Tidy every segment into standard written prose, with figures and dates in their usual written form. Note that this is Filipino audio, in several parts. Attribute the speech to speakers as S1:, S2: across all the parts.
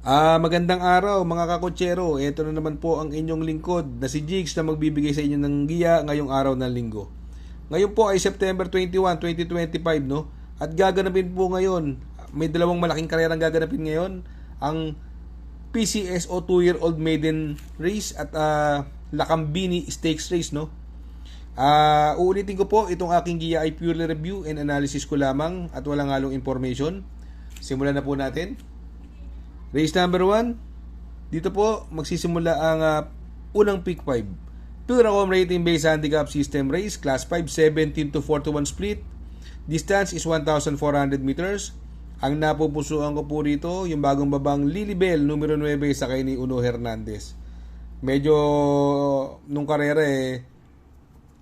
S1: Magandang araw mga kakotsero. Ito na naman po ang inyong lingkod na si Jigs na magbibigay sa inyo ng giya ngayong araw ng linggo. Ngayon po ay September 21, 2025, no? At gaganapin po ngayon, may dalawang malaking karerang gaganapin ngayon, ang PCS o 2-year-old maiden race at Lakambini Stakes race, no? Uulitin ko po, itong aking giya ay purely review and analysis ko lamang at walang halong information. Simulan na po natin. Race number 1, dito po magsisimula ang unang pick 5. Pilracom rating based handicap system race, class 5, 17 to 41 split. Distance is 1,400 meters. Ang napupusuan ko po rito, yung bagong babang Lilibel, numero 9 sa kay ni Uno Hernandez. Medyo, nung karera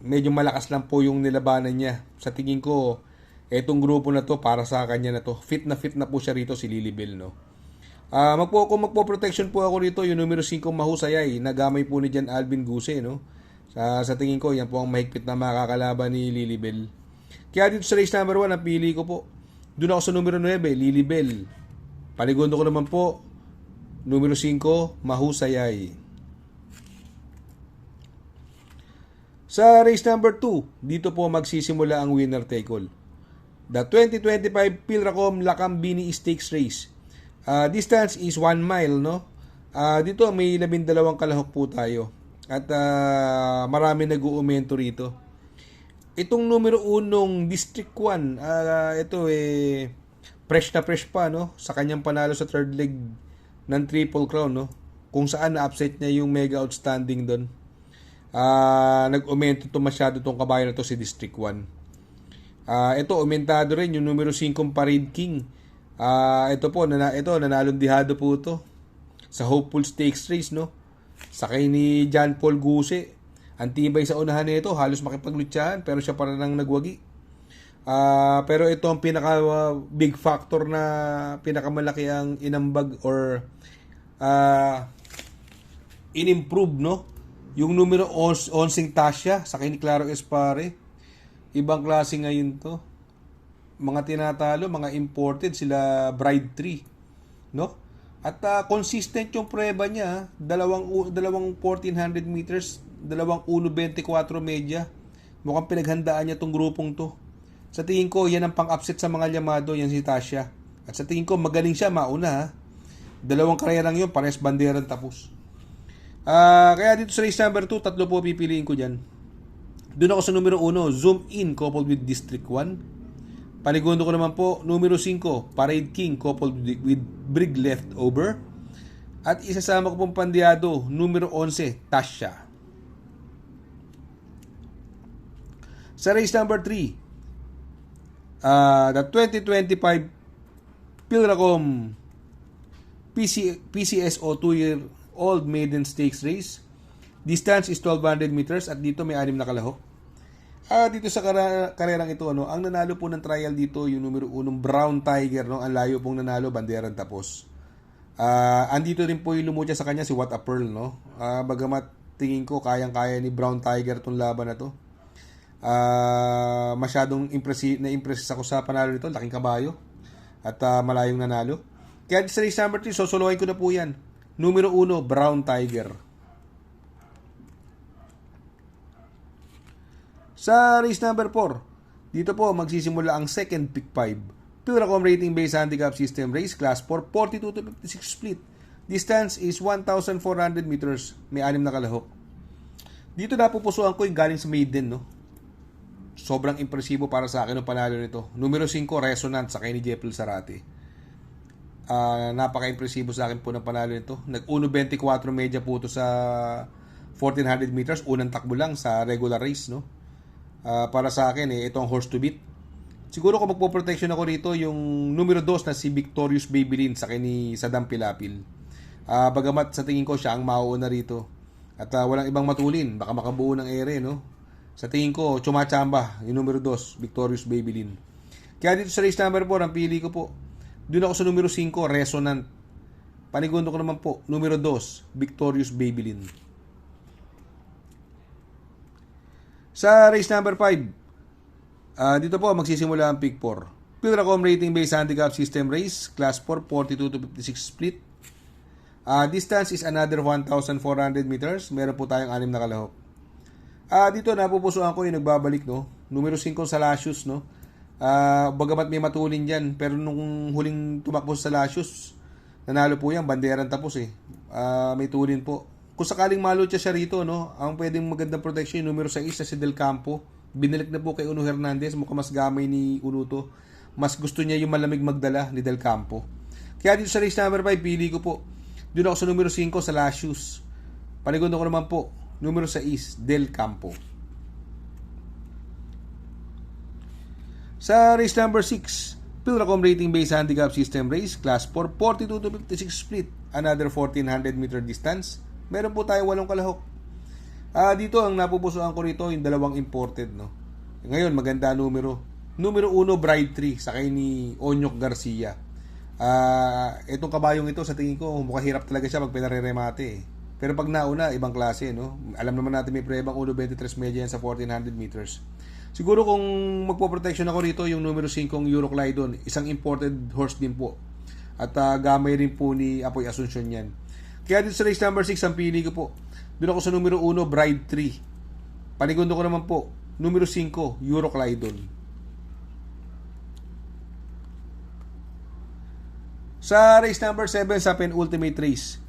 S1: medyo malakas lang po yung nilabanan niya. Sa tingin ko, etong grupo na to, para sa kanya na to. Fit na po siya rito si Lilibel, no? Magpo-protection po ako rito yung numero 5 Mahusayay, nagamay po ni Jan Alvin Guse, no? Sa tingin ko, yan po ang mahigpit na makakalaban ni Lilibel. Kaya dito sa race number 1, napili ko po. Doon ako sa numero 9, Lilibel. Paligundo ko naman po, numero 5, Mahusayay. Sa race number 2, dito po magsisimula ang winner take all. The 2025 Pilracom Lakambini Stakes Race. Distance is 1 mile, no? Dito may 12 kalahok po tayo. At marami nag-uumento rito. Itong numero 1 District 1, ito fresh na fresh pa, no? Sa kanyang panalo sa third leg ng Triple Crown, no? Kung saan na-upset niya yung mega outstanding doon. Nag-umento to masyado tong kabayo na to si District 1. Ito, umentado rin yung numero 5 Parade King. Ito po, nanalong dihado po ito sa Hopeful Stakes Race, no? Sakay ni John Paul Guse. Antibay sa unahan nito, halos makipaglutsahan, pero siya para nang nagwagi. Pero ito ang pinaka big factor na pinakamalaki ang inambag or inimprove, no? Yung numero 11 Tasha, sakay ni Claro Espare. Ibang klase ngayon to. Mga tinatalo, mga imported sila Bride 3, no? At consistent yung prueba niya, dalawang 1400 meters, dalawang 1.24 media. Mukhang pinaghandaan niya tong grupong to. Sa tingin ko, yan ang pang-upset sa mga Llamado, yan si Tasha. At sa tingin ko, magaling siya, mauna ha. Dalawang karerang yun, pares banderang tapos. Kaya dito sa race number 2, tatlo po pipiliin ko dyan. Doon ako sa numero 1, Zoom In, coupled with District 1. Panigundo ko naman po, numero 5, Parade King, coupled with Brig Leftover. At isasama ko pong pandiado, numero 11, Tasha. Sa race number 3, the 2025 Pilracom PCSO 2-year-old maiden stakes race. Distance is 1,200 meters at dito may 6 na kalahok. Dito sa karerang ito, ano, ang nanalo po ng trial dito yung numero 1 Brown Tiger, no? Ang layo pong nanalo, banderang tapos. Andito rin po yung lumutya sa kanya si What a Pearl, no? Bagamat tingin ko kayang-kaya ni Brown Tiger tong laban na to. Masyadong na-impress ako sa panalo nito, laking kabayo at malayong nanalo. Kaya sa race number 3, sosolohin ko na po yan. Numero 1 Brown Tiger. Sa race number 4, dito po magsisimula ang second pick 5. Pilracom rating based handicap system race, class 4, 42 to 56 split. Distance is 1,400 meters. May 6 na kalahok. Dito napupusuan ko yung galing sa maiden, no? Sobrang impresibo para sa akin ang panalo nito. Numero 5, Resonant sa kay ni Jeffel Zarate. Napaka-impresibo sa akin po ng panalo nito. Nag-1.24 media po ito sa 1,400 meters. Unang takbo lang sa regular race, no? Para sa akin, ito ang horse to beat. Siguro kung magpo-protection ako rito, yung numero 2 na si Victorious Babylin sa ni Saddam Pilapil. Bagamat sa tingin ko siya ang mauuna rito. At walang ibang matulin. Baka makabuo ng ere, no? Sa tingin ko, chumachamba yung numero 2, Victorious Babylin. Kaya dito sa race number 4, ang pili ko po, doon ako sa numero 5, Resonant. Panigundo ko naman po, numero 2, Victorious Babylin. Sa race number 5, dito po magsisimula ang pick 4. Pilracom rating based handicap system race, class 4, 42 to 56 split. Distance is another 1,400 meters. Meron po tayong 6 na kalahok. Dito napupusuan ko yung nagbabalik, no? Numero 5 sa Lasius, no? Bagamat may matulin dyan, pero nung huling tumakbo sa Lasius, nanalo po yan, banderang tapos eh. May tulin po. Kung sakaling malutya siya rito, no? Ang pwedeng magandang protection yung numero 6 na si Del Campo. Binalik na po kay Uno Hernandez, mukhang mas gamay ni Uno to. Mas gusto niya yung malamig magdala ni Del Campo. Kaya dito sa race number 5, pili ko po. Doon ako sa numero 5 sa Lasius. Panigundo ko naman po, numero 6, Del Campo. Sa race number 6, Pilracom Rating Based Handicap System Race, Class 4, 42 to 56 split, another 1,400 meter distance. Meron po tayo 8 kalahok. Dito ang napupusuan ko rito yung dalawang imported, no. Ngayon maganda numero. Numero 1 Bride 3 sakay ni Onyok Garcia. Itong kabayong ito sa tingin ko mukhang hirap talaga siya pag pinareremate eh. Pero pag nauna ibang klase, no. Alam naman natin may prebang 1.23 media yan sa 1,400 meters. Siguro kung magpo-protection ako rito yung numero 5 Euroclydon, isang imported horse din po. At gamay rin po ni Apoy Asuncion yan. Kaya dito sa race number 6 ang pili ko po. Doon ako sa numero 1 Bride 3. Panigundo ko naman po numero 5 Euroclydon. Sa race number 7 sa penultimate race,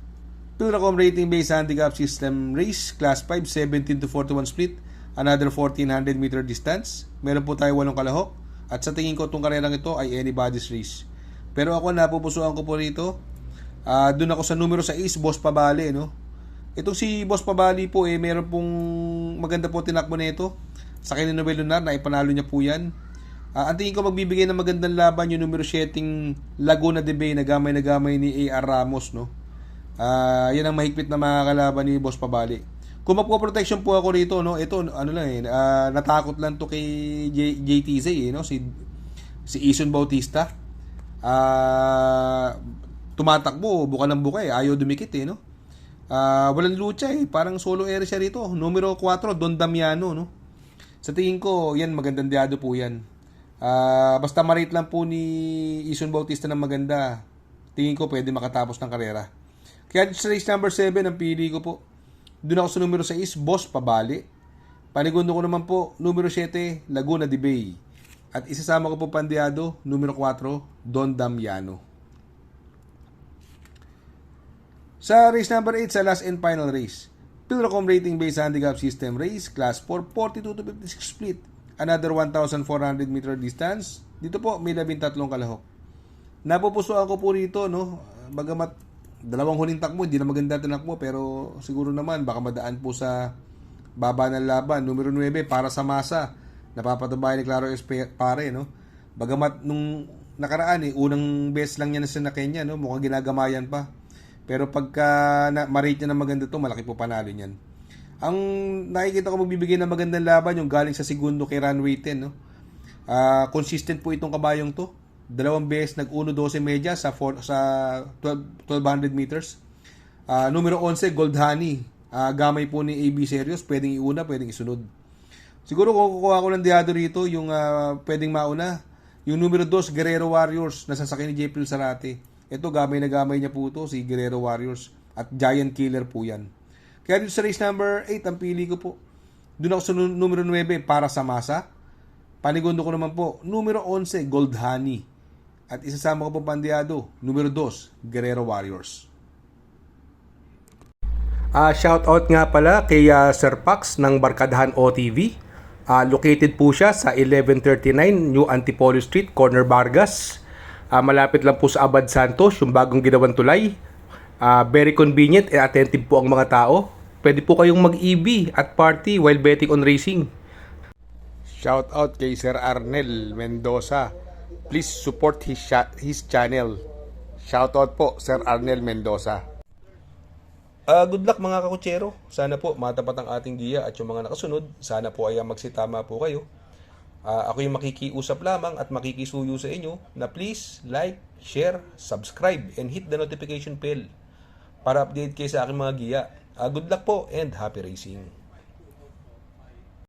S1: Pilracom Rating Based Handicap System Race, Class 5, 17 to 41 split, another 1,400 meter distance. Meron po tayo 8 kalahok. At sa tingin ko itong karerang ito ay anybody's race. Pero ako napupusuan ko po rito. Doon ako sa numero 6, Boss Pabali, no? Itong si Boss Pabali po meron pong maganda po tinakbo nito. Sa kanya Noel Lunar na ipanalo niya po yan. Ang tingin ko magbibigay ng magandang laban yung numero 7 Laguna de Bay na gamay ni A.R. Ramos, no? Yan ang mahigpit na mga kalaban ni Boss Pabali. Kung magpo-protection po ako rito, no? Ito ano lang natakot lang to kay JTZ no? Si Ison Bautista. Tumatakbo, buka ng buka ayaw dumikit no? Walang lucha parang solo area siya rito. Numero 4 Don Damiano, no? Sa tingin ko, yan magandang diado po yan. Basta ma-rate lang po ni Ison Bautista ng maganda, tingin ko pwede makatapos ng karera. Kaya sa race number 7 ang pili ko po. Doon ako sa numero 6 Boss Pabali. Panigundo ko naman po numero 7 Laguna de Bay. At isasama ko po pandiado numero 4 Don Damiano. Sa race number 8 sa last and final race, Pilracom Rating Based Handicap System Race, Class 4, 42 to 56 split, another 1,400 meter distance. Dito po may 13 kalahok. Napupusuan ko po rito, no? Bagamat dalawang huling takbo, hindi na maganda tinakbo, pero siguro naman baka madaan po sa baba ng laban. Numero 9 para sa masa, napapatubayan ni Claro Espare, no? Bagamat nung nakaraan unang best lang niya na sa Kenya, no? Mukhang ginagamayan pa. Pero pagka ma-rate niya na maganda to, malaki po panalo niyan. Ang nakikita ko magbibigay ng magandang laban yung galing sa segundo kay Runway 10, no? Consistent po itong kabayong to. Dalawang beses nag-1.12 media sa 1,200 meters. Numero 11 Gold Honey. Gamay po ni AB Serios, pwedeng iuna, pwedeng isunod. Siguro kung kukuha ko ng diado rito, yung pwedeng mauna, yung numero 2 Guerrero Warriors, nasasakay ni Jepril Sarate. Ito gamay na gamay niya po ito, si Guerrero Warriors, at Giant Killer po yan. Kaya dito sa race number 8 ang pili ko po. Doon ako sa numero 9 para sa masa. Panigundo ko naman po numero 11 Gold Honey. At isasama ko po pandiado numero 2 Guerrero Warriors. Shout out nga pala kay Sir Pax ng Barkadahan OTV. Located po siya sa 1139 New Antipolo Street, Corner Vargas. Malapit lang po sa Abad Santos, yung bagong ginawang tulay. Very convenient and attentive po ang mga tao. Pwede po kayong mag-EB at party while betting on racing. Shout out kay Sir Arnel Mendoza. Please support his channel. Shout out po Sir Arnel Mendoza. Good luck mga kakutsero. Sana po matapat ang ating giya at yung mga nakasunod. Sana po ay magsitama po kayo. Ako yung makikiusap lamang at makikisuyo sa inyo na please like, share, subscribe, and hit the notification bell para update kayo sa aking mga giya. Good luck po and happy racing!